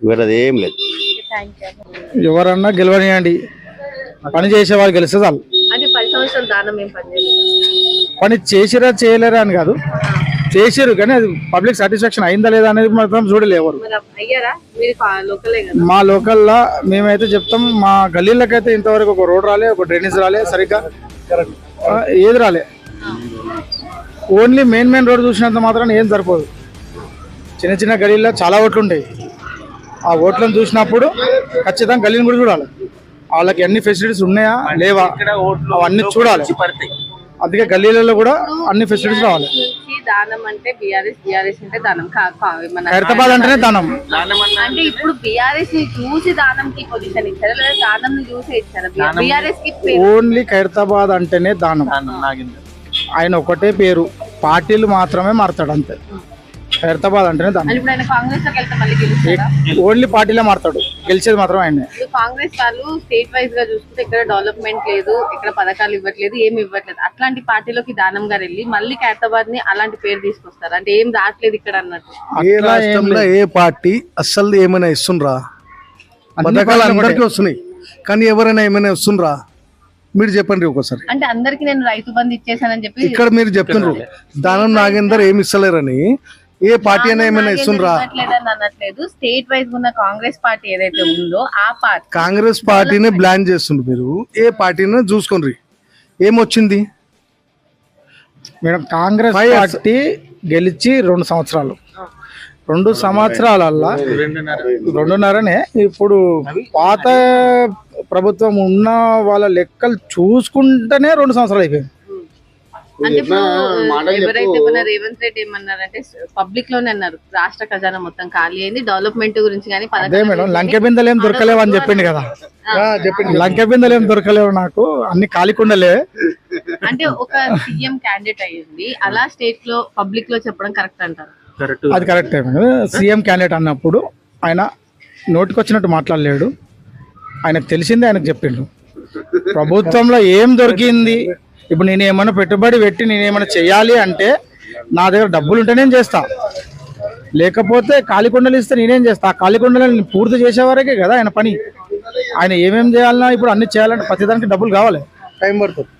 వేరేది ఏం లేదు. ఎవరన్నా గెలవనియండి, పని చేసే వాళ్ళు గెలిస్తే చాలు. అంటే 10 సంవత్సరాలు దానం ఏం పని చేయలేదు. పని చేసిరా చేయలేరా అని కాదు, చేసారు కానీ అది పబ్లిక్ సాటిస్ఫాక్షన్ అయిందా లేదా అనేది మాత్రం చూడలే ఎవరు. మరి అయ్యారా? మీరు లోకలే కదా. మా లోకల్లో మేమైతే చెప్తాం, మా గల్లీలకైతే ఇంతవరకు ఒక రోడ్ రాలే, ఒక డ్రైనేజ్ రాలే, సరిగ్గా ఏది రాలే. ఓన్లీ మెయిన్ రోడ్ చూసినంత మాత్రం ఏం సరిపోదు. చిన్న చిన్న గల్లీల్లో చాలా ఓట్లు ఉంటాయి. ఆ ఓట్లను చూసినప్పుడు ఖచ్చితంగా గల్లీని కూడా చూడాలి. వాళ్ళకి అన్ని ఫెసిలిటీస్ ఉన్నాయా లేవా అవన్నీ చూడాలి. అందుకే గల్లీలలో కూడా అన్ని ఫెసిలిటీస్ రావాలి. దానం అంటే బీఆర్ఎస్ అంటే దానం. ఖైరతాబాద్ అంటేనే దానం. అంటే ఇప్పుడు బీఆర్ఎస్ ని చూసి దానం కి పొజిషన్ ఇచ్చారా లేదా దానం ని చూసి ఇచ్చారా? బీఆర్ఎస్ కి ఓన్లీ ఖైరతాబాద్ అంటేనే దానం. ఆయన ఒకటే పేరు, పార్టీలు మాత్రమే మారుతాడు అంతే. ఖైరతాబాద్ అంటేనే దానం. కాంగ్రెస్ లోకి వెళ్తే మళ్ళీ గెలుస్తారా? ఓన్లీ పార్టీలే మారుతాడు, గెలిచేది మాత్రం ఆయనే. కాంగ్రెస్ వాళ్ళు స్టేట్ వైజ్ గా చూసుకుంటే ఇక్కడ డెవలప్మెంట్ లేదు, ఇక్కడ పథకాలు ఇవ్వట్లేదు, ఏమి ఇవ్వట్లేదు. అట్లాంటి పార్టీలోకి దానం గారు వెళ్ళి మళ్ళీ ఖైరతాబాద్ ని అలాంటి పేరు తీసుకొస్తారు అంటే ఏం రావట్లేదు ఇక్కడ అన్నట్టు. ఏ రాష్ట్రంలో ఏ పార్టీ అస్సలు ఏమైనా ఇస్తుండ్రా? పథకాలు అందరికీ వస్తున్నాయి కానీ ఎవరైనా ఏమైనా ఇస్తుండ్రా? మీరు చెప్పండి ఒకసారి. అంటే అందరికి నేను రైతు బంధు ఇచ్చేసానని చెప్పి ఇక్కడ మీరు చెప్తున్నారు దానం నాగేందర్ ఏమి ఇస్తలేరని. ఏ పార్టీ అయినా ఏమైనా ఇస్తుండ్రా? అనట్లేదు. స్టేట్ వైజ్ ఉన్న కాంగ్రెస్ పార్టీ ఏదైతే ఉందో ఆ పార్టీ, కాంగ్రెస్ పార్టీనే బ్లాన్ చేస్తుండ్రు మీరు. ఏ పార్టీని చూసుకోండి ఏమొచ్చింది మేడం. కాంగ్రెస్ పార్టీ గెలిచి 2 సంవత్సరాలు, 2 సంవత్సరాలల్లా 2.5నే ఇప్పుడు పాత ప్రభుత్వం ఉన్న వాళ్ళ లెక్కలు చూసుకుంటేనే 2 సంవత్సరాలు అయిపోయింది. అంటే ఇప్పుడు ఎవరైతే మన రేవంత్ రెడ్డి ఏమన్నారంటే పబ్లిక్ లోనే అన్నారు రాష్ట్ర ఖజానా మొత్తం ఖాళీ అయింది, డెవలప్మెంట్ గురించి కానీ అదే మేడం లంకె బిందెలు ఏం దొరకలేవు అని చెప్పింది కదా. లంకె బిందెలు ఏం దొరకలేవు, నాకు అన్ని ఖాళీ కుండలే. అంటే ఒక సీఎం క్యాండిడేట్ అయ్యింది, అలా స్టేట్ లో పబ్లిక్ లో చెప్పడం కరెక్ట్ అంటారు? అది కరెక్టే మేడం. సీఎం క్యాండిడేట్ అన్నప్పుడు ఆయన నోటికి వచ్చినట్టు మాట్లాడలేడు. ఆయనకు తెలిసిందే ఆయనకు చెప్పిండు. ప్రభుత్వంలో ఏం దొరికింది, ఇప్పుడు నేను ఏమైనా పెట్టుబడి పెట్టి నేను ఏమైనా చేయాలి అంటే నా దగ్గర డబ్బులు ఉంటే నేను చేస్తా, లేకపోతే ఖాళీకొండలు ఇస్తే నేనేం చేస్తా. ఆ ఖాళీకొండలను పూర్తి చేసేవారకే కదా ఆయన పని. ఆయన ఏమేమి చేయాలన్నా ఇప్పుడు అన్ని చేయాలంటే ప్రతిదానికి డబ్బులు కావాలి, టైం పడుతుంది.